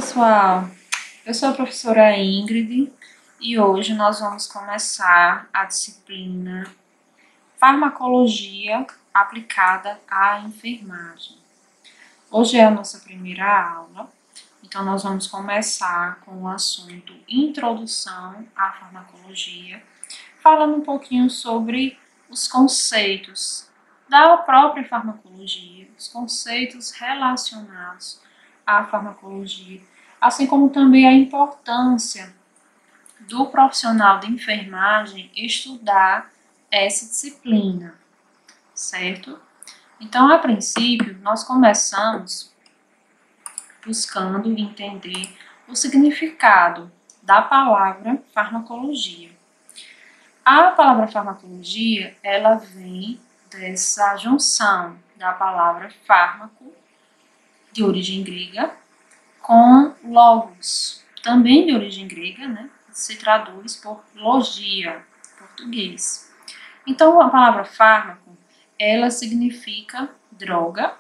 pessoal, eu sou a professora Ingrid e hoje nós vamos começar a disciplina Farmacologia aplicada à enfermagem. Hoje é a nossa primeira aula, então nós vamos começar com o assunto Introdução à Farmacologia, falando um pouquinho sobre os conceitos da própria farmacologia, os conceitos relacionados à farmacologia, assim como também a importância do profissional de enfermagem estudar essa disciplina, certo? Então, a princípio, nós começamos buscando entender o significado da palavra farmacologia. A palavra farmacologia, ela vem dessa junção da palavra fármaco, de origem grega, com logos, também de origem grega, né? Se traduz por logia, português. Então, a palavra fármaco, ela significa droga,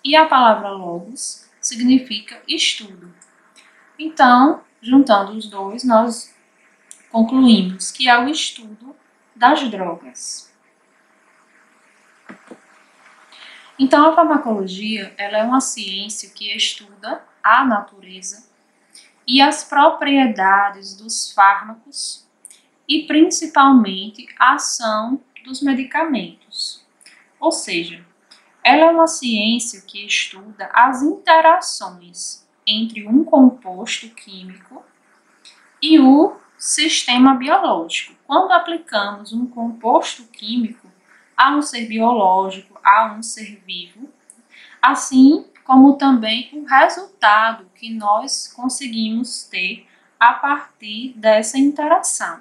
e a palavra logos significa estudo. Então, juntando os dois, nós concluímos que é o estudo das drogas. Então, a farmacologia, ela é uma ciência que estuda a natureza e as propriedades dos fármacos e, principalmente, a ação dos medicamentos. Ou seja, ela é uma ciência que estuda as interações entre um composto químico e o sistema biológico. Quando aplicamos um composto químico a um ser biológico, a um ser vivo, assim como também o resultado que nós conseguimos ter a partir dessa interação.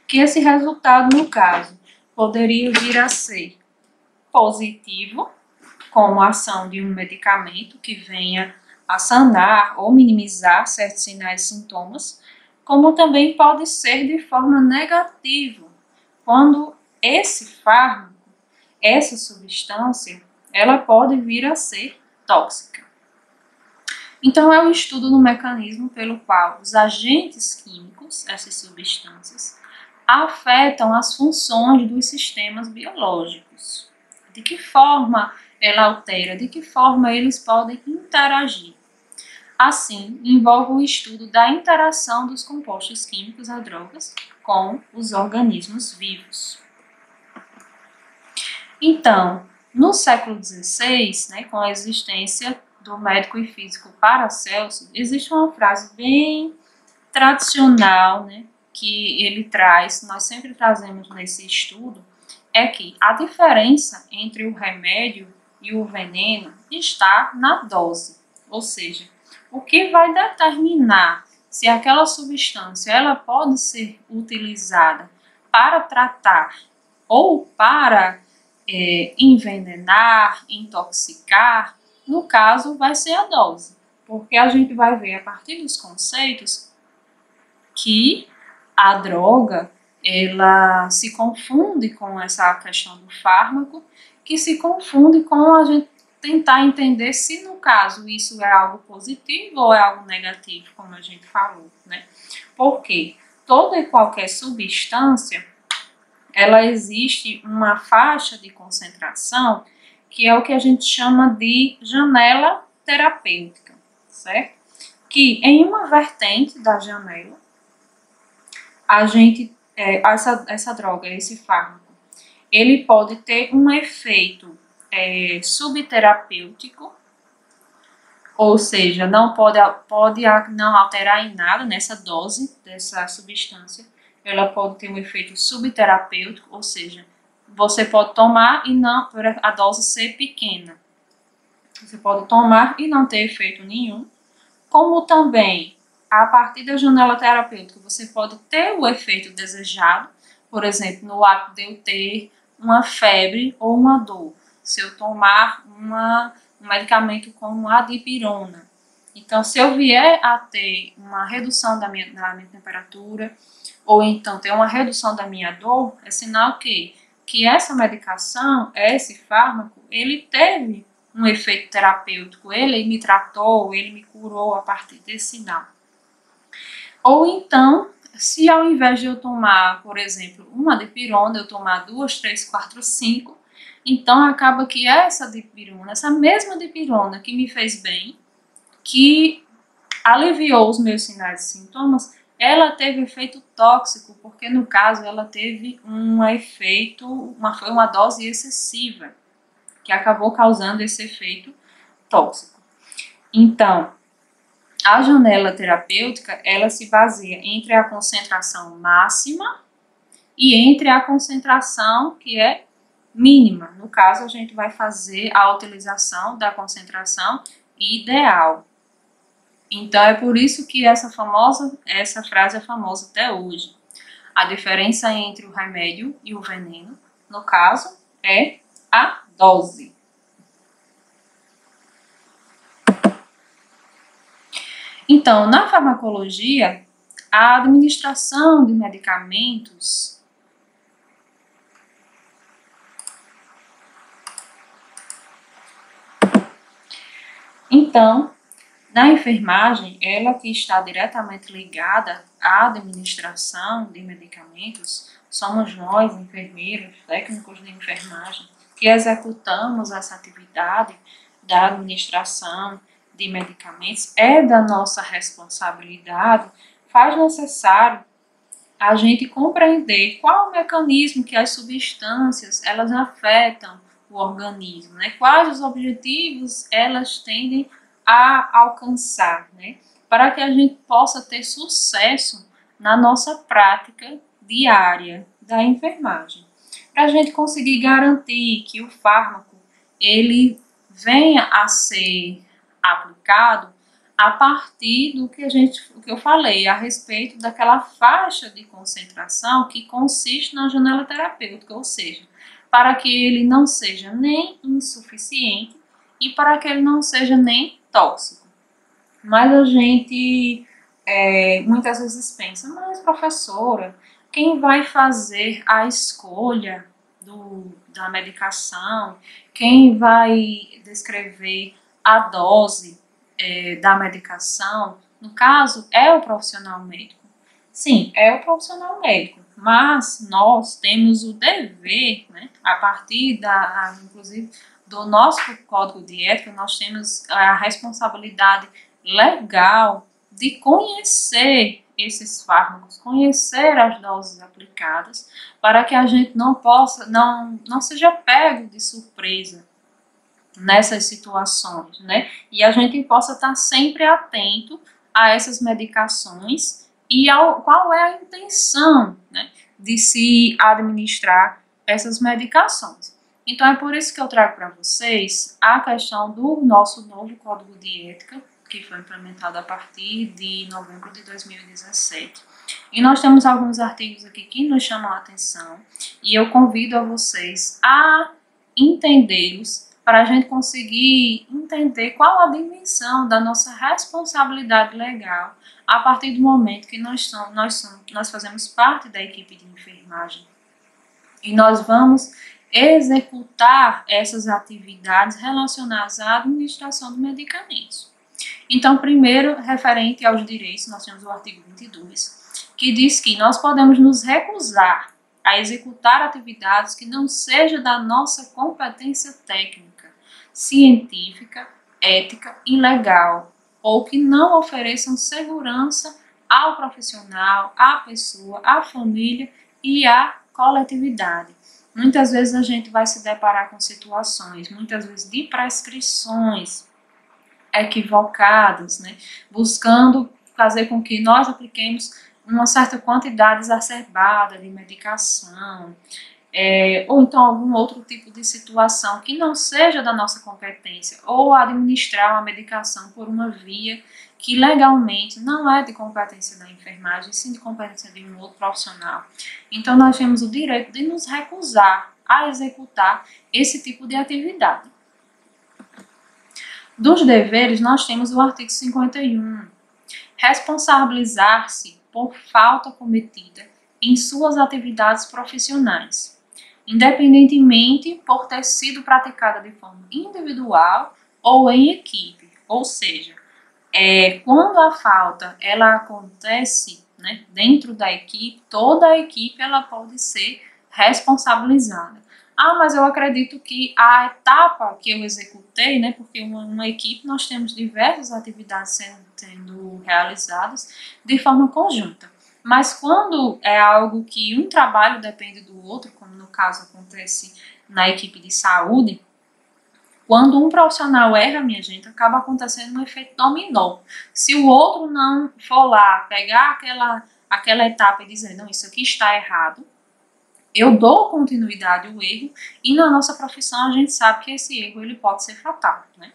Que esse resultado, no caso, poderia vir a ser positivo, como a ação de um medicamento que venha a sanar ou minimizar certos sinais e sintomas, como também pode ser de forma negativa, quando esse fármaco, essa substância, ela pode vir a ser tóxica. Então, é o estudo do mecanismo pelo qual os agentes químicos, essas substâncias, afetam as funções dos sistemas biológicos. De que forma ela altera, de que forma eles podem interagir. Assim, envolve o estudo da interação dos compostos químicos a drogas com os organismos vivos. Então, no século XVI, né, com a existência do médico e físico Paracelso, existe uma frase bem tradicional, né, que ele traz, nós sempre trazemos nesse estudo, é que a diferença entre o remédio e o veneno está na dose, ou seja, o que vai determinar se aquela substância ela pode ser utilizada para tratar ou para envenenar, intoxicar, no caso vai ser a dose, porque a gente vai ver a partir dos conceitos que a droga ela se confunde com essa questão do fármaco, que se confunde com a gente tentar entender se no caso isso é algo positivo ou é algo negativo, como a gente falou, né? Porque toda e qualquer substância ela existe uma faixa de concentração que é o que a gente chama de janela terapêutica, certo? Que em uma vertente da janela, a gente, essa droga, esse fármaco, ele pode ter um efeito subterapêutico, ou seja, não pode não alterar em nada nessa dose dessa substância. Ela pode ter um efeito subterapêutico, ou seja, você pode tomar e não, por a dose ser pequena. Você pode tomar e não ter efeito nenhum. Como também, a partir da janela terapêutica, você pode ter o efeito desejado. Por exemplo, no ato de eu ter uma febre ou uma dor. Se eu tomar um medicamento como a dipirona. Então, se eu vier a ter uma redução da minha temperatura, ou então ter uma redução da minha dor, é sinal que essa medicação, esse fármaco, ele teve um efeito terapêutico, ele me tratou, ele me curou a partir desse sinal. Ou então, se ao invés de eu tomar, por exemplo, uma dipirona, eu tomar 2, 3, 4, 5, então acaba que essa dipirona, essa mesma dipirona que me fez bem, que aliviou os meus sinais e sintomas, ela teve efeito tóxico, porque no caso ela teve foi uma dose excessiva, que acabou causando esse efeito tóxico. Então, a janela terapêutica, ela se baseia entre a concentração máxima e entre a concentração que é mínima. No caso, a gente vai fazer a utilização da concentração ideal. Então, é por isso que essa frase é famosa até hoje. A diferença entre o remédio e o veneno, no caso, é a dose. Então, na farmacologia, a administração de medicamentos na enfermagem, ela que está diretamente ligada à administração de medicamentos, somos nós, enfermeiros, técnicos de enfermagem, que executamos essa atividade da administração de medicamentos, é da nossa responsabilidade, faz necessário a gente compreender qual o mecanismo que as substâncias elas afetam o organismo, né? Quais os objetivos elas tendem a alcançar, né? Para que a gente possa ter sucesso na nossa prática diária da enfermagem. Para a gente conseguir garantir que o fármaco ele venha a ser aplicado a partir do que eu falei a respeito daquela faixa de concentração que consiste na janela terapêutica, ou seja, para que ele não seja nem insuficiente e para que ele não seja nem tóxico. Mas a gente muitas vezes pensa, mas professora, quem vai fazer a escolha da medicação, quem vai descrever a dose da medicação, no caso, é o profissional médico. Sim, é o profissional médico, mas nós temos o dever, né, a partir inclusive, do nosso código de ética, nós temos a responsabilidade legal de conhecer esses fármacos, conhecer as doses aplicadas, para que a gente não seja pego de surpresa nessas situações, né? E a gente possa estar sempre atento a essas medicações e qual é a intenção, né, de se administrar essas medicações. Então é por isso que eu trago para vocês a questão do nosso novo Código de Ética, que foi implementado a partir de novembro de 2017. E nós temos alguns artigos aqui que nos chamam a atenção e eu convido a vocês a entendemos para a gente conseguir entender qual a dimensão da nossa responsabilidade legal a partir do momento que nós fazemos parte da equipe de enfermagem. E nós vamos executar essas atividades relacionadas à administração de medicamentos. Então, primeiro, referente aos direitos, nós temos o artigo 22, que diz que nós podemos nos recusar a executar atividades que não sejam da nossa competência técnica, científica, ética e legal, ou que não ofereçam segurança ao profissional, à pessoa, à família e à coletividade. Muitas vezes a gente vai se deparar com situações, muitas vezes de prescrições equivocadas, né, buscando fazer com que nós apliquemos uma certa quantidade exacerbada de medicação, ou então algum outro tipo de situação que não seja da nossa competência, ou administrar uma medicação por uma via que legalmente não é de competência da enfermagem, sim de competência de um outro profissional. Então nós temos o direito de nos recusar a executar esse tipo de atividade. Dos deveres, nós temos o artigo 51. Responsabilizar-se por falta cometida em suas atividades profissionais. independentemente por ter sido praticada de forma individual ou em equipe. Ou seja, quando a falta ela acontece, né, dentro da equipe, toda a equipe ela pode ser responsabilizada. Ah, mas eu acredito que a etapa que eu executei, né, porque uma equipe nós temos diversas atividades sendo realizadas de forma conjunta. Mas quando é algo que um trabalho depende do outro, como no caso acontece na equipe de saúde, quando um profissional erra, minha gente, acaba acontecendo um efeito dominó. Se o outro não for lá pegar aquela etapa e dizer, não, isso aqui está errado, eu dou continuidade ao erro, e na nossa profissão a gente sabe que esse erro ele pode ser fatal, né?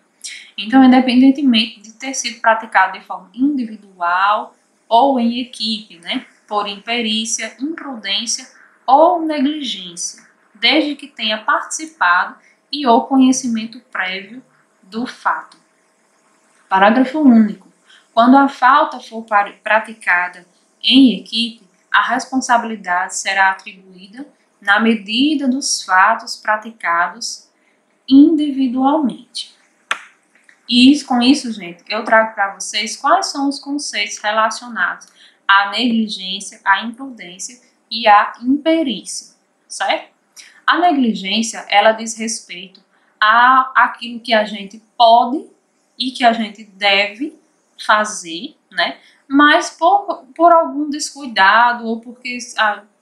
Então, independentemente de ter sido praticado de forma individual ou em equipe, né, por imperícia, imprudência ou negligência, desde que tenha participado e ou conhecimento prévio do fato. Parágrafo único. Quando a falta for praticada em equipe, a responsabilidade será atribuída na medida dos fatos praticados individualmente. E com isso, gente, eu trago para vocês quais são os conceitos relacionados à negligência, à imprudência e à imperícia, certo? A negligência, ela diz respeito àquilo que a gente pode e que a gente deve fazer, né? Mas por algum descuidado, ou porque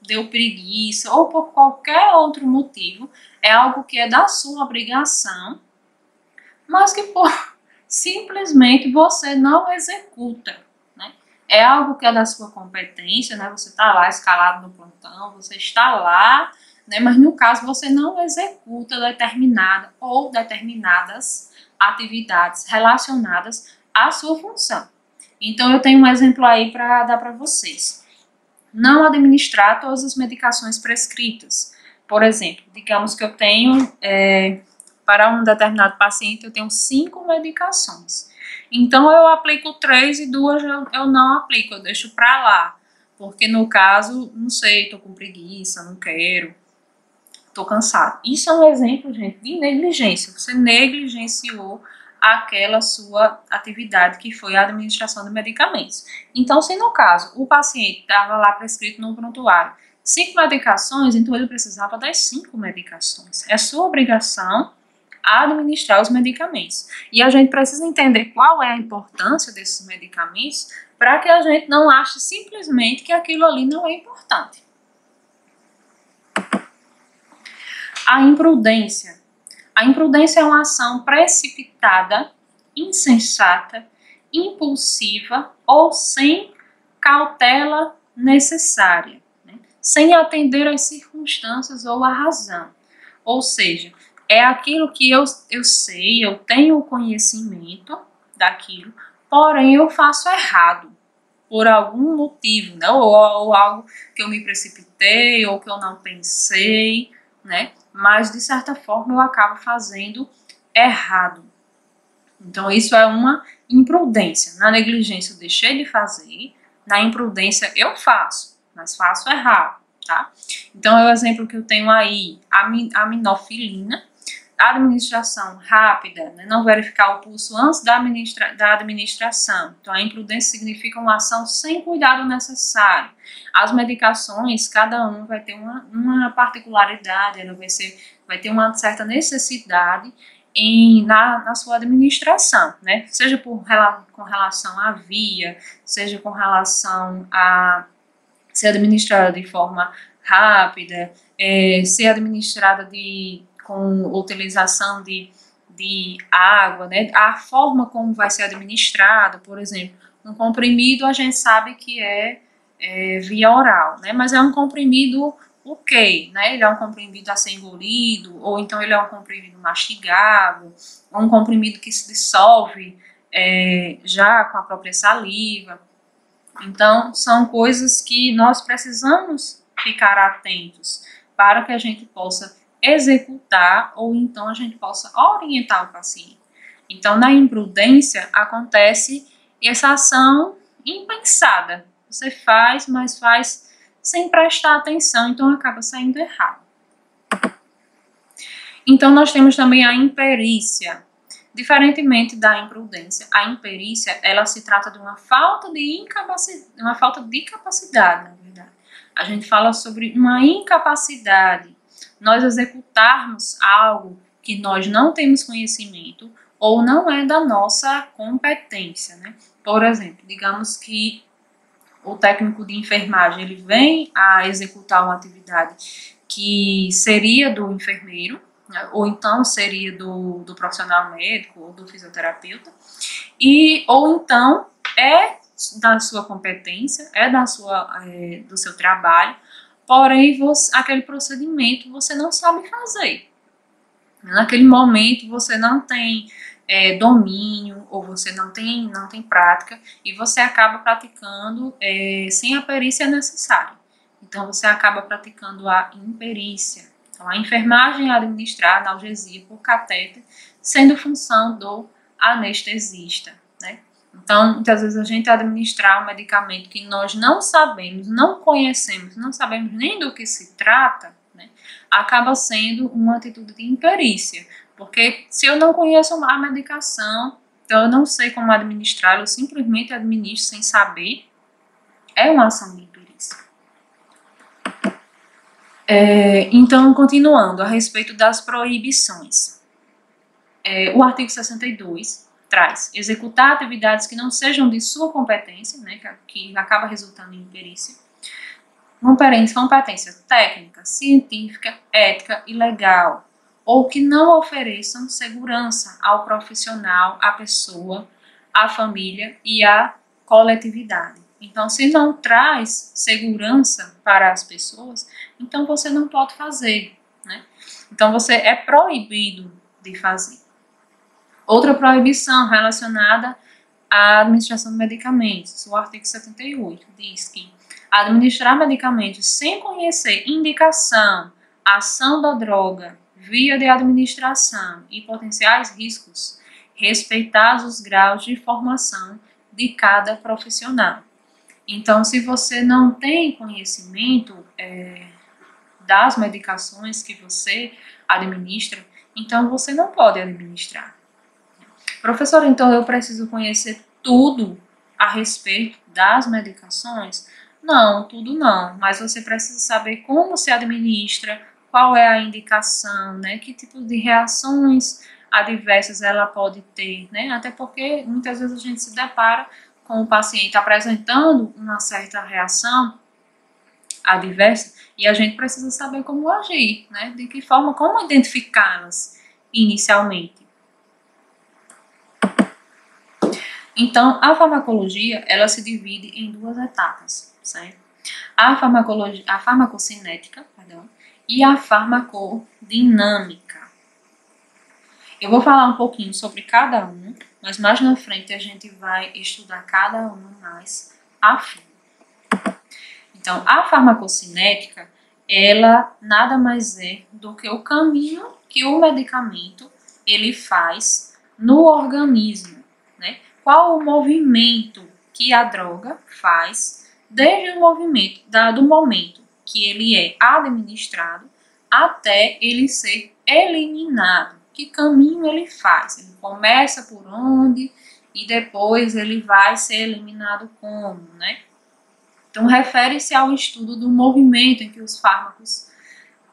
deu preguiça, ou por qualquer outro motivo, é algo que é da sua obrigação, mas que simplesmente você não executa, né? É algo que é da sua competência, né? Você está lá escalado no plantão, você está lá, né? Mas no caso você não executa determinada ou determinadas atividades relacionadas à sua função. Então eu tenho um exemplo aí para dar para vocês. Não administrar todas as medicações prescritas. Por exemplo, digamos que eu tenho para um determinado paciente eu tenho 5 medicações. Então eu aplico 3 e 2 eu não aplico, eu deixo para lá. Porque no caso, não sei, tô com preguiça, não quero, tô cansado. Isso é um exemplo, gente, de negligência. Você negligenciou aquela sua atividade que foi a administração de medicamentos. Então, se no caso o paciente estava lá prescrito no prontuário 5 medicações, então ele precisava das 5 medicações. É sua obrigação administrar os medicamentos. E a gente precisa entender qual é a importância desses medicamentos para que a gente não ache simplesmente que aquilo ali não é importante. A imprudência. A imprudência é uma ação precipitada, insensata, impulsiva ou sem cautela necessária, né? Sem atender às circunstâncias ou à razão. Ou seja, é aquilo que eu sei, eu tenho o conhecimento daquilo, porém eu faço errado por algum motivo, né? Ou algo que eu me precipitei, ou que eu não pensei, né? Mas de certa forma eu acabo fazendo errado. Então isso é uma imprudência. Na negligência eu deixei de fazer, na imprudência eu faço, mas faço errado, tá? Então é o exemplo que eu tenho aí, a aminofilina, a administração rápida, né? Não verificar o pulso antes da administração. Então a imprudência significa uma ação sem cuidado necessário. As medicações, cada um vai ter uma particularidade, ela vai ter uma certa necessidade na sua administração, né? Seja com relação à via, seja com relação a ser administrada de forma rápida, ser administrada com utilização de água, né? A forma como vai ser administrado, por exemplo, um comprimido a gente sabe que é via oral, né? Mas é um comprimido né? Ele é um comprimido a ser engolido, ou então ele é um comprimido mastigável, ou um comprimido que se dissolve já com a própria saliva. Então, são coisas que nós precisamos ficar atentos para que a gente possa executar ou então a gente possa orientar o paciente. Então, na imprudência, acontece essa ação impensada. Você faz, mas faz sem prestar atenção, então acaba saindo errado. Então, nós temos também a imperícia. Diferentemente da imprudência, a imperícia, ela se trata de uma falta de capacidade, na verdade. A gente fala sobre uma incapacidade, nós executarmos algo que nós não temos conhecimento ou não é da nossa competência, né? Por exemplo, digamos que o técnico de enfermagem ele vem a executar uma atividade que seria do enfermeiro, né, ou então seria do profissional médico ou do fisioterapeuta, ou então é da sua competência, do seu trabalho, porém aquele procedimento você não sabe fazer. Naquele momento você não tem domínio ou você não tem prática e você acaba praticando sem a perícia necessária. Então você acaba praticando a imperícia. Então a enfermagem é administrar analgesia por catéter, sendo função do anestesista, né? Então, muitas vezes a gente administrar um medicamento que nós não sabemos, não conhecemos, não sabemos nem do que se trata, né, acaba sendo uma atitude de imperícia. Porque se eu não conheço a medicação, então eu não sei como administrar, eu simplesmente administro sem saber, é uma ação de imperícia. Então, continuando, a respeito das proibições. O artigo 62 traz executar atividades que não sejam de sua competência, né, que acaba resultando em imperícia, competência técnica, científica, ética e legal, ou que não ofereçam segurança ao profissional, à pessoa, à família e à coletividade. Então, se não traz segurança para as pessoas, então você não pode fazer, né? Então, você é proibido de fazer. Outra proibição relacionada à administração de medicamentos, o artigo 78 diz que administrar medicamentos sem conhecer indicação, ação da droga, via de administração e potenciais riscos, respeitados os graus de formação de cada profissional. Então, se você não tem conhecimento das medicações que você administra, então você não pode administrar. Professor, então eu preciso conhecer tudo a respeito das medicações? Não, tudo não, mas você precisa saber como se administra, qual é a indicação, né? Que tipo de reações adversas ela pode ter, né? Até porque muitas vezes a gente se depara com o paciente apresentando uma certa reação adversa e a gente precisa saber como agir, né? De que forma, como identificá-las inicialmente. Então, a farmacologia, ela se divide em duas etapas, certo? A farmacocinética, e a farmacodinâmica. Eu vou falar um pouquinho sobre cada um, mas mais na frente a gente vai estudar cada uma mais a fundo. Então, a farmacocinética, ela nada mais é do que o caminho que o medicamento ele faz no organismo, né? Qual o movimento que a droga faz desde o momento que ele é administrado até ele ser eliminado. Que caminho ele faz? Ele começa por onde e depois ele vai ser eliminado como, né? Então, refere-se ao estudo do movimento em que os fármacos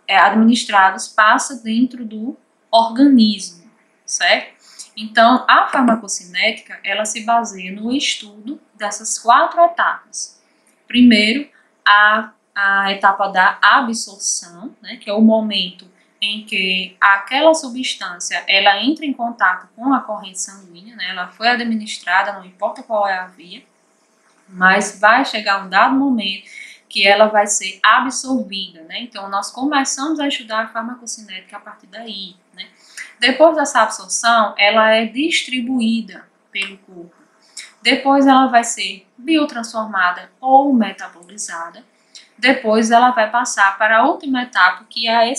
administrados passam dentro do organismo, certo? Então, a farmacocinética, ela se baseia no estudo dessas 4 etapas. Primeiro, a etapa da absorção, né, que é o momento em que aquela substância ela entra em contato com a corrente sanguínea, né, ela foi administrada, não importa qual é a via, mas vai chegar um dado momento que ela vai ser absorvida, né? Então, nós começamos a estudar a farmacocinética a partir daí, né? Depois dessa absorção, ela é distribuída pelo corpo. Depois ela vai ser biotransformada ou metabolizada. Depois ela vai passar para a última etapa, que é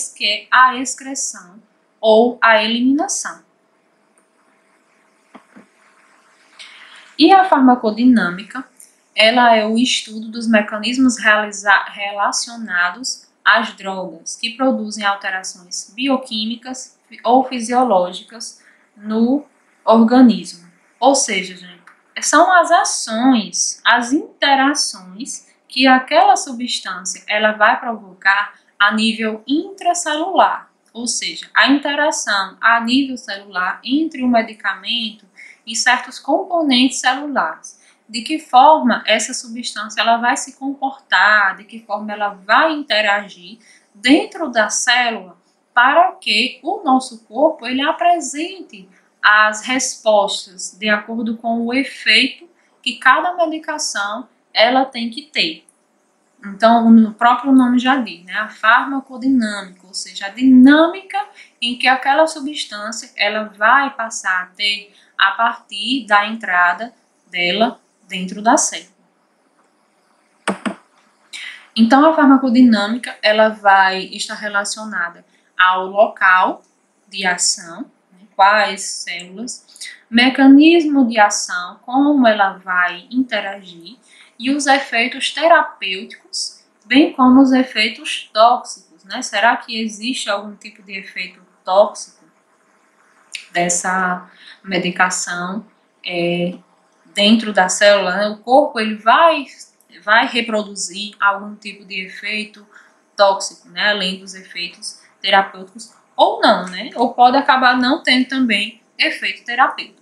a excreção ou a eliminação. E a farmacodinâmica, ela é o estudo dos mecanismos relacionados as drogas que produzem alterações bioquímicas ou fisiológicas no organismo. Ou seja, gente, são as ações, as interações que aquela substância ela vai provocar a nível intracelular. Ou seja, a interação a nível celular entre o medicamento e certos componentes celulares. De que forma essa substância ela vai se comportar, de que forma ela vai interagir dentro da célula para que o nosso corpo ele apresente as respostas de acordo com o efeito que cada medicação ela tem que ter. Então, o próprio nome já diz, né? A farmacodinâmica, ou seja, a dinâmica em que aquela substância ela vai passar a ter a partir da entrada dela dentro da célula. Então, a farmacodinâmica ela vai estar relacionada ao local de ação, né? Quais células, mecanismo de ação, como ela vai interagir, e os efeitos terapêuticos, bem como os efeitos tóxicos, né? Será que existe algum tipo de efeito tóxico dessa medicação dentro da célula? Né? O corpo ele vai reproduzir algum tipo de efeito tóxico, né? Além dos efeitos terapêuticos, ou não, né? Ou pode acabar não tendo também efeito terapêutico.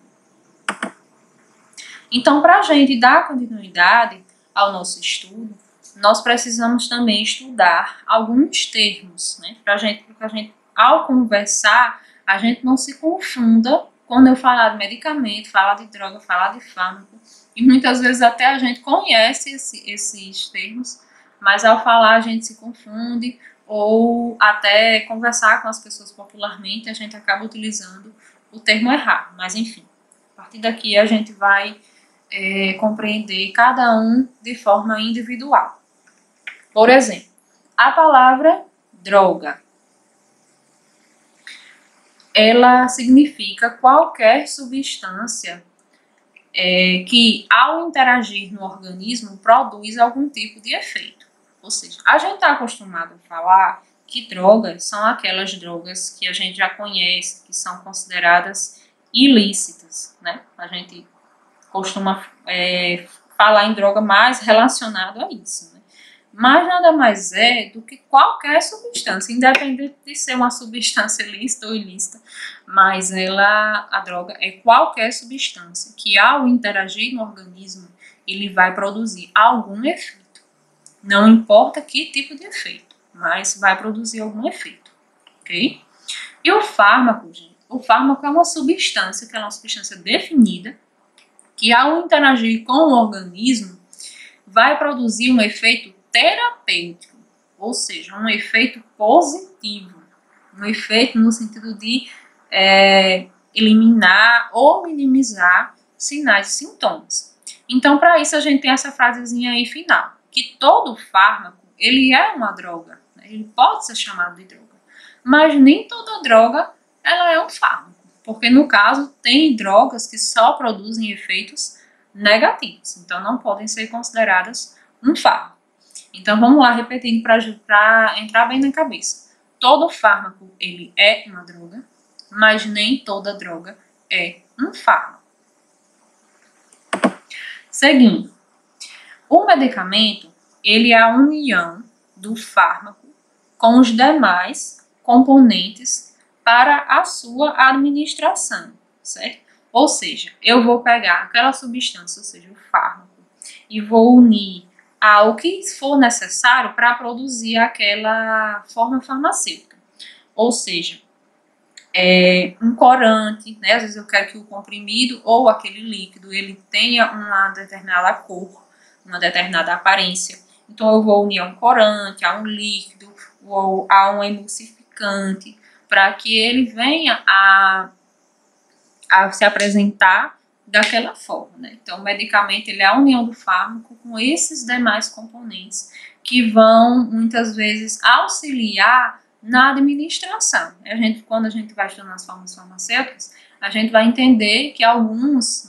Então, para a gente dar continuidade ao nosso estudo, nós precisamos também estudar alguns termos, né? Para a gente, ao conversar, a gente não se confunda quando eu falar de medicamento, falar de droga, falar de fármaco, e muitas vezes até a gente conhece esses termos, mas ao falar a gente se confunde, ou até conversar com as pessoas popularmente, a gente acaba utilizando o termo errado. Mas enfim, a partir daqui a gente vai compreender cada um de forma individual. Por exemplo, a palavra droga, ela significa qualquer substância que, ao interagir no organismo, produz algum tipo de efeito. Ou seja, a gente está acostumado a falar que drogas são aquelas drogas que a gente já conhece, que são consideradas ilícitas, né? A gente costuma falar em droga mais relacionado a isso, né? Mas nada mais é do que qualquer substância, independente de ser uma substância lícita ou ilícita, mas a droga é qualquer substância que ao interagir no organismo, ele vai produzir algum efeito. Não importa que tipo de efeito, mas vai produzir algum efeito, ok? E o fármaco, gente? O fármaco é uma substância que é uma substância definida, que ao interagir com o organismo, vai produzir um efeito terapêutico, ou seja, um efeito positivo, um efeito no sentido de eliminar ou minimizar sinais e sintomas. Então, para isso, a gente tem essa frasezinha aí final, que todo fármaco, ele é uma droga, né? Ele pode ser chamado de droga, mas nem toda droga, ela é um fármaco. Porque, no caso, tem drogas que só produzem efeitos negativos. Então, não podem ser consideradas um fármaco. Então, vamos lá, repetindo para entrar bem na cabeça. Todo fármaco, ele é uma droga, mas nem toda droga é um fármaco. Seguindo. O medicamento, ele é a união do fármaco com os demais componentes para a sua administração, certo? Ou seja, eu vou pegar aquela substância, ou seja, o fármaco, e vou unir ao que for necessário para produzir aquela forma farmacêutica. Ou seja, um corante, né? Às vezes eu quero que o comprimido ou aquele líquido ele tenha uma determinada cor, uma determinada aparência. Então eu vou unir a um corante, a um líquido ou a um emulsificante, para que ele venha a se apresentar daquela forma, né? Então, o medicamento ele é a união do fármaco com esses demais componentes que vão, muitas vezes, auxiliar na administração. Quando a gente vai estudando as formas farmacêuticas, a gente vai entender que algumas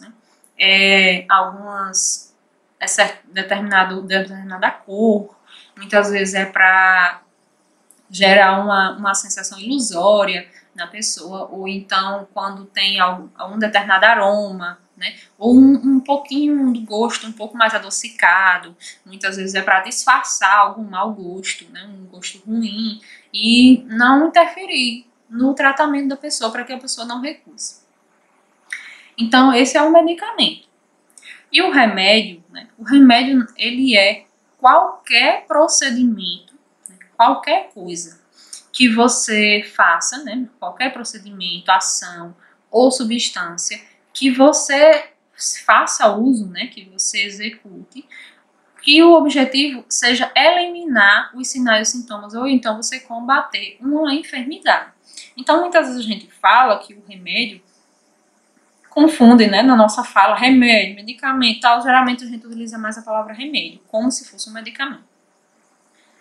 determinada cor, muitas vezes é para gerar uma sensação ilusória na pessoa, ou então quando tem algum determinado aroma, né, ou um pouquinho do gosto um pouco mais adocicado, muitas vezes é para disfarçar algum mau gosto, né, um gosto ruim, e não interferir no tratamento da pessoa, para que a pessoa não recuse. Então, esse é o medicamento. E o remédio, né, o remédio, ele é qualquer procedimento, né, qualquer coisa que você faça, né, qualquer procedimento, ação ou substância que você faça uso, né, que você execute, que o objetivo seja eliminar os sinais e sintomas, ou então você combater uma enfermidade. Então, muitas vezes a gente fala que o remédio confunde, né, na nossa fala, remédio, medicamento, tal. Geralmente a gente utiliza mais a palavra remédio, como se fosse um medicamento.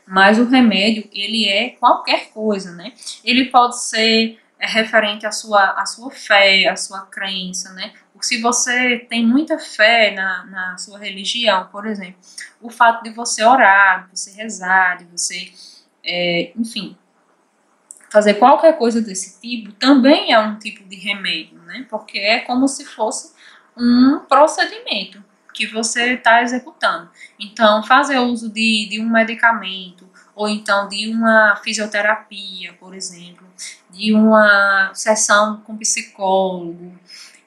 Mas o remédio, ele é qualquer coisa, né? Ele pode ser referente à sua fé, à sua crença, né? Se você tem muita fé na sua religião, por exemplo, o fato de você orar, de você rezar, de você, enfim, fazer qualquer coisa desse tipo, também é um tipo de remédio, né? Porque é como se fosse um procedimento que você está executando. Então, fazer uso de um medicamento, ou então de uma fisioterapia, por exemplo, de uma sessão com psicólogo,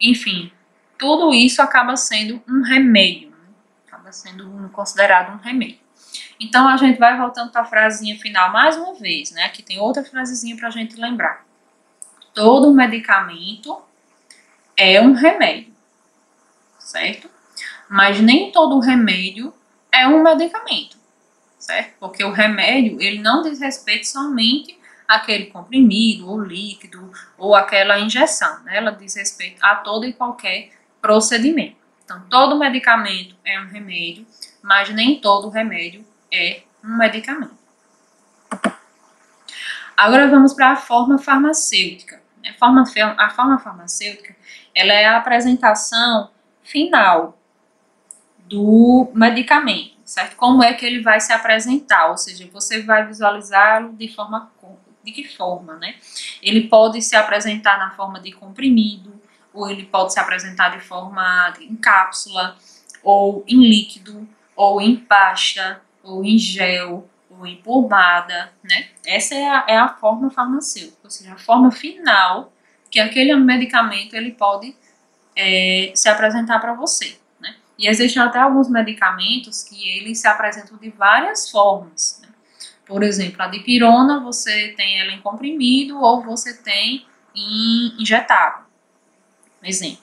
enfim, tudo isso acaba sendo um remédio, né? Acaba sendo considerado um remédio. Então, a gente vai voltando para a frasezinha final mais uma vez, né? Aqui tem outra frasezinha para a gente lembrar. Todo medicamento é um remédio, certo? Mas nem todo remédio é um medicamento, certo? Porque o remédio, ele não diz respeito somente àquele comprimido, ou líquido, ou aquela injeção, né? Ela diz respeito a todo e qualquer procedimento. Então, todo medicamento é um remédio, mas nem todo remédio é um medicamento. Agora vamos para a forma farmacêutica. A forma farmacêutica, ela é a apresentação final do medicamento, certo? Como é que ele vai se apresentar, ou seja, você vai visualizá-lo de que forma, né? Ele pode se apresentar na forma de comprimido, ou ele pode se apresentar de forma em cápsula, ou em líquido, ou em pasta, ou em gel, ou em pomada, né? Essa é a forma farmacêutica, ou seja, a forma final que aquele medicamento ele pode se apresentar para você, né? E existem até alguns medicamentos que eles se apresentam de várias formas, né? Por exemplo, a dipirona, você tem ela em comprimido ou você tem em injetável. Exemplo.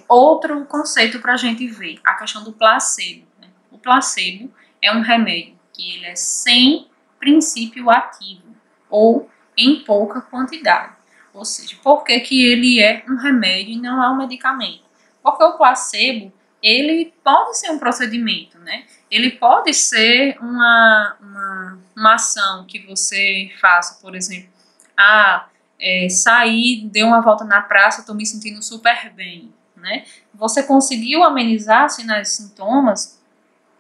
Outro conceito para a gente ver, a questão do placebo, né? O placebo é um remédio que ele é sem princípio ativo ou em pouca quantidade. Ou seja, por que ele é um remédio e não é um medicamento? Porque o placebo, ele pode ser um procedimento, né? Ele pode ser uma ação que você faça, por exemplo, sair, dei uma volta na praça, estou me sentindo super bem, né? Você conseguiu amenizar sinais e sintomas,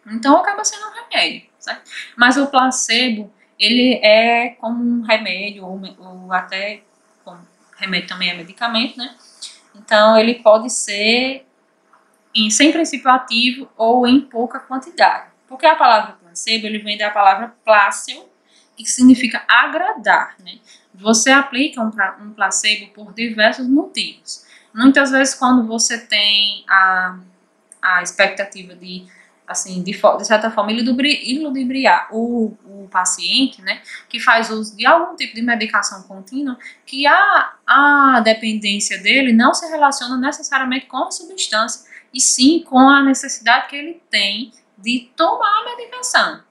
então acaba sendo um remédio, certo? Mas o placebo, ele é como um remédio, ou até, como remédio também é medicamento, né? Então ele pode ser sem princípio ativo ou em pouca quantidade. Porque a palavra placebo, ele vem da palavra pláceo, que significa agradar, né? Você aplica um placebo por diversos motivos. Muitas vezes quando você tem a expectativa de, assim, de certa forma, iludibriar o paciente, né, que faz uso de algum tipo de medicação contínua, que a dependência dele não se relaciona necessariamente com a substância, e sim com a necessidade que ele tem de tomar a medicação.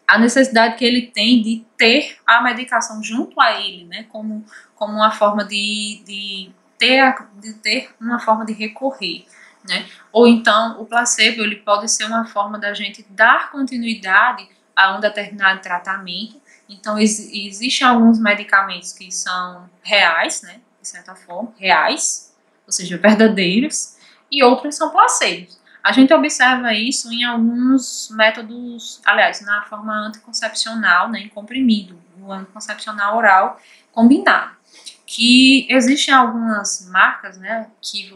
A necessidade que ele tem de ter a medicação junto a ele, né, como uma forma de ter uma forma de recorrer, né? Ou então o placebo, ele pode ser uma forma da gente dar continuidade a um determinado tratamento. Então existem alguns medicamentos que são reais, né, de certa forma, reais, ou seja, verdadeiros, e outros são placebos. A gente observa isso em alguns métodos, aliás, na forma anticoncepcional, né, em comprimido, o anticoncepcional oral combinado, que existem algumas marcas, né, que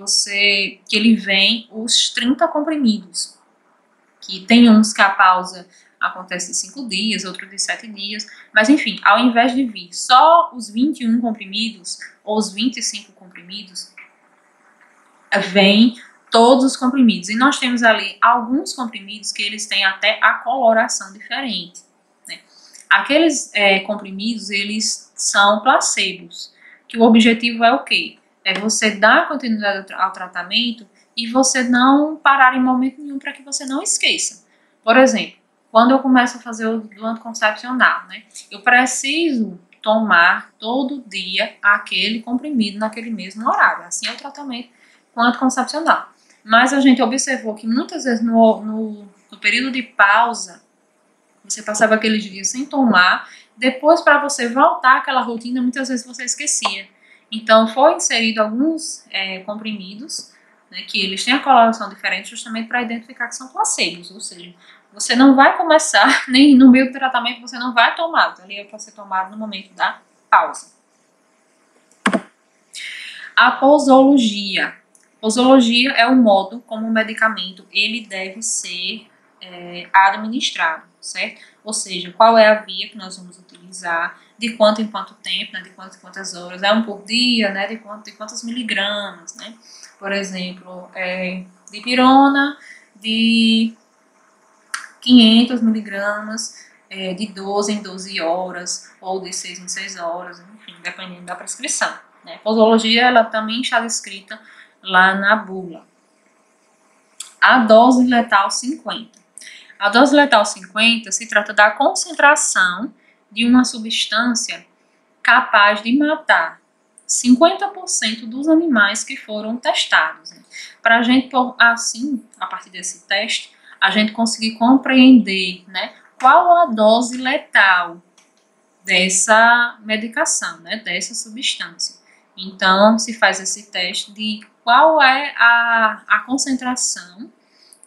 ele vem os 30 comprimidos, que tem uns que a pausa acontece em 5 dias, outro de 7 dias, mas enfim, ao invés de vir só os 21 comprimidos ou os 25 comprimidos, vem todos os comprimidos. E nós temos ali alguns comprimidos que eles têm até a coloração diferente, né? Aqueles comprimidos, eles são placebos, que o objetivo é o quê? É você dar continuidade ao tratamento e você não parar em momento nenhum para que você não esqueça. Por exemplo, quando eu começo a fazer o do anticoncepcional, né, eu preciso tomar todo dia aquele comprimido naquele mesmo horário. Assim é o tratamento com anticoncepcional. Mas a gente observou que muitas vezes no período de pausa, você passava aqueles dias sem tomar, depois para você voltar àquela rotina, muitas vezes você esquecia. Então foi inserido alguns comprimidos, né, que eles têm a coloração diferente justamente para identificar que são placebos, ou seja, você não vai começar, nem no meio do tratamento você não vai tomar, então ele é para ser tomado no momento da pausa. A posologia. Posologia é o modo como o medicamento ele deve ser administrado, certo? Ou seja, qual é a via que nós vamos utilizar, de quanto em quanto tempo, né, de quantas horas, é um por dia, né, de quantos miligramas, né? Por exemplo, dipirona de 500 miligramas, de 12 em 12 horas, ou de 6 em 6 horas, enfim, dependendo da prescrição. Né? Posologia, ela também está descrita lá na bula. A dose letal 50. A dose letal 50 se trata da concentração de uma substância capaz de matar 50% dos animais que foram testados. Né? Para a gente, assim, a partir desse teste, a gente conseguir compreender, né, qual a dose letal dessa medicação, né, dessa substância. Então, se faz esse teste de qual é a concentração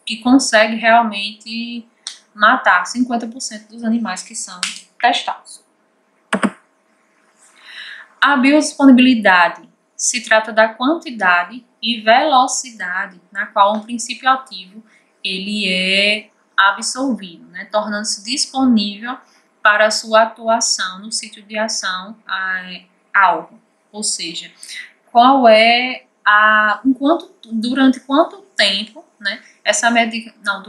que consegue realmente matar 50% dos animais que são testados. A biodisponibilidade se trata da quantidade e velocidade na qual um princípio ativo ele é absorvido, né, tornando-se disponível para a sua atuação no sítio de ação alvo. Ou seja, qual é durante quanto tempo, né, essa medicação,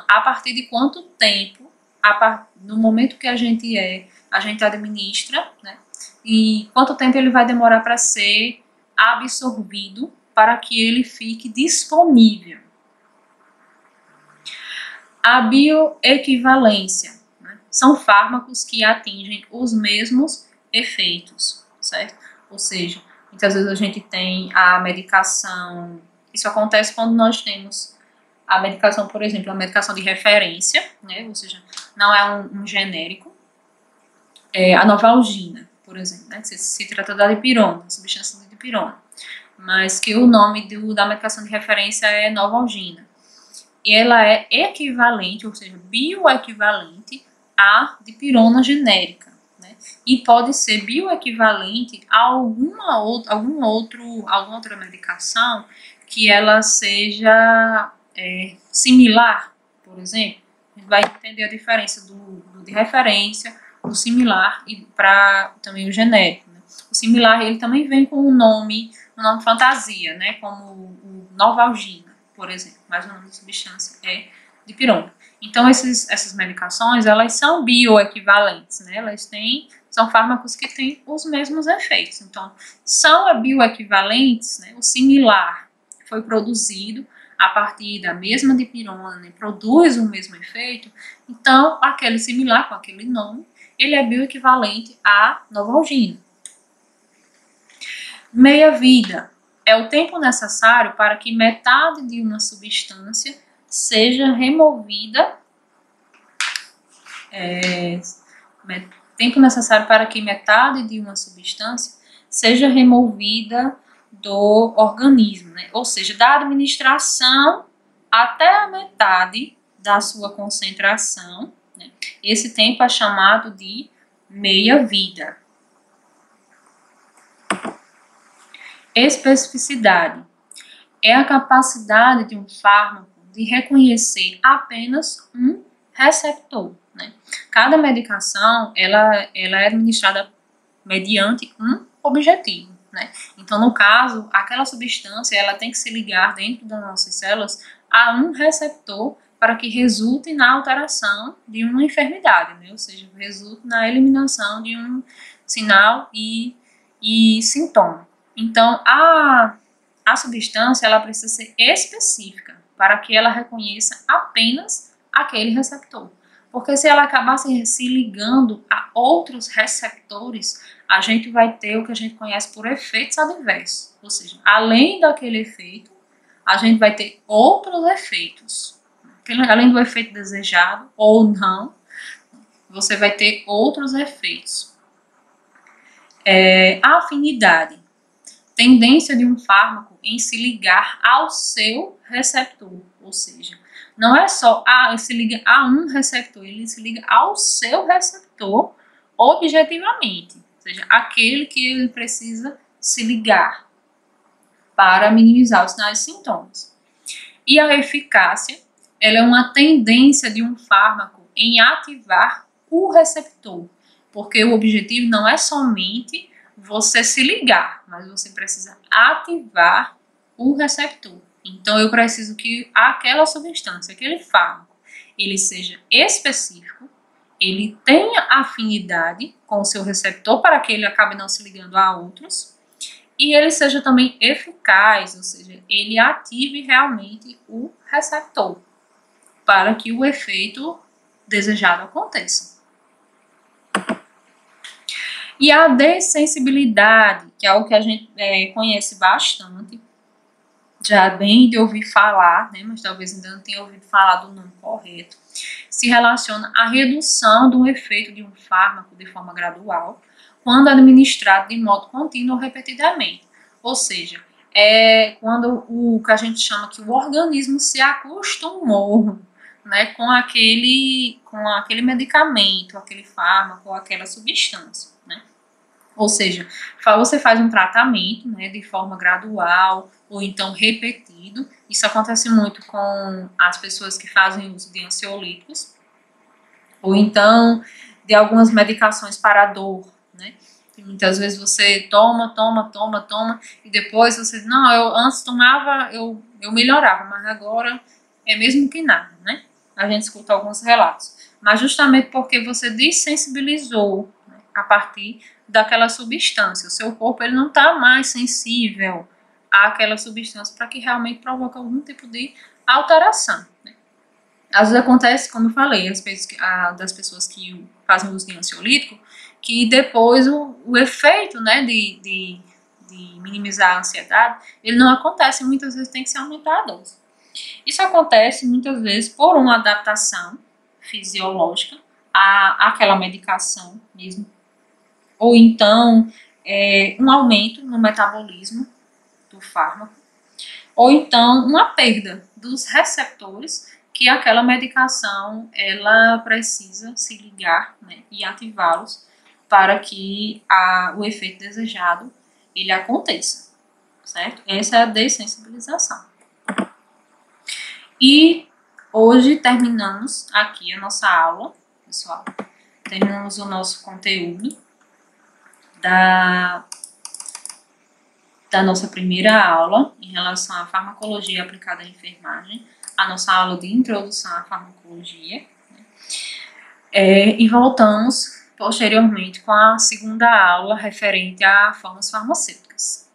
a partir de quanto tempo, no momento que a gente administra, né, e quanto tempo ele vai demorar para ser absorvido para que ele fique disponível. A bioequivalência, né, são fármacos que atingem os mesmos efeitos, certo? Ou seja, muitas vezes a gente tem a medicação, isso acontece quando nós temos a medicação, por exemplo, a medicação de referência, né, ou seja, não é um genérico, a novalgina, por exemplo, né, se trata da dipirona, substância de dipirona, mas que o nome da medicação de referência é novalgina. E ela é equivalente, ou seja, bioequivalente à dipirona genérica, né? E pode ser bioequivalente a alguma outra medicação que ela seja similar, por exemplo. A gente vai entender a diferença do de referência, do similar e para também o genérico. Né? O similar ele também vem com um nome fantasia, né? Como o novalgina, por exemplo, mas o nome da substância é dipirona. Então, essas medicações, elas são bioequivalentes, né? São fármacos que têm os mesmos efeitos. Então, são bioequivalentes, né? O similar foi produzido a partir da mesma dipirona, né? Produz o mesmo efeito. Então, aquele similar, com aquele nome, ele é bioequivalente à novalgina. Meia-vida é o tempo necessário para que metade de uma substância seja removida. Tempo necessário para que metade de uma substância seja removida do organismo, né? Ou seja, da administração até a metade da sua concentração, né? Esse tempo é chamado de meia-vida. Especificidade é a capacidade de um fármaco de reconhecer apenas um receptor, né? Cada medicação ela é administrada mediante um objetivo, né? Então, no caso, aquela substância ela tem que se ligar dentro das nossas células a um receptor para que resulte na alteração de uma enfermidade, né? Ou seja, resulte na eliminação de um sinal e sintoma. Então, a substância ela precisa ser específica para que ela reconheça apenas aquele receptor. Porque se ela acabar se ligando a outros receptores, a gente vai ter o que a gente conhece por efeitos adversos. Ou seja, além daquele efeito, a gente vai ter outros efeitos. Além do efeito desejado ou não, você vai ter outros efeitos. A afinidade. Tendência de um fármaco em se ligar ao seu receptor, ou seja, não é só ele se liga a um receptor, ele se liga ao seu receptor objetivamente, ou seja, aquele que ele precisa se ligar para minimizar os sinais e sintomas. E a eficácia, ela é uma tendência de um fármaco em ativar o receptor, porque o objetivo não é somente você se ligar, mas você precisa ativar o receptor. Então, eu preciso que aquela substância, aquele fármaco, ele seja específico, ele tenha afinidade com o seu receptor para que ele acabe não se ligando a outros, e ele seja também eficaz, ou seja, ele ative realmente o receptor para que o efeito desejado aconteça. E a dessensibilidade, que é algo que a gente conhece bastante, já bem de ouvir falar, né, mas talvez ainda não tenha ouvido falar do nome correto, se relaciona à redução do efeito de um fármaco de forma gradual, quando administrado de modo contínuo ou repetidamente. Ou seja, é quando o que a gente chama que o organismo se acostumou, né, com aquele medicamento, aquele fármaco, aquela substância, né? Ou seja, você faz um tratamento, né, de forma gradual ou então repetido. Isso acontece muito com as pessoas que fazem uso de ansiolíticos ou então de algumas medicações para a dor, né? E muitas vezes você toma e depois você diz, não, eu antes tomava, eu melhorava, mas agora é mesmo que nada, né? A gente escuta alguns relatos. Mas justamente porque você desensibilizou, né, a partir daquela substância. O seu corpo ele não está mais sensível àquela substância para que realmente provoque algum tipo de alteração, né? Às vezes acontece, como eu falei, das pessoas que fazem uso de ansiolítico, que depois o efeito, né, de minimizar a ansiedade, ele não acontece, muitas vezes tem que se aumentar a dose. Isso acontece muitas vezes por uma adaptação fisiológica àquela medicação mesmo, ou então um aumento no metabolismo do fármaco, ou então uma perda dos receptores que aquela medicação ela precisa se ligar, né, e ativá-los para que o efeito desejado ele aconteça, certo? Essa é a dessensibilização. E hoje terminamos aqui a nossa aula, pessoal. Terminamos o nosso conteúdo da nossa primeira aula em relação à farmacologia aplicada à enfermagem, a nossa aula de introdução à farmacologia, né? E voltamos posteriormente com a segunda aula referente a formas farmacêuticas.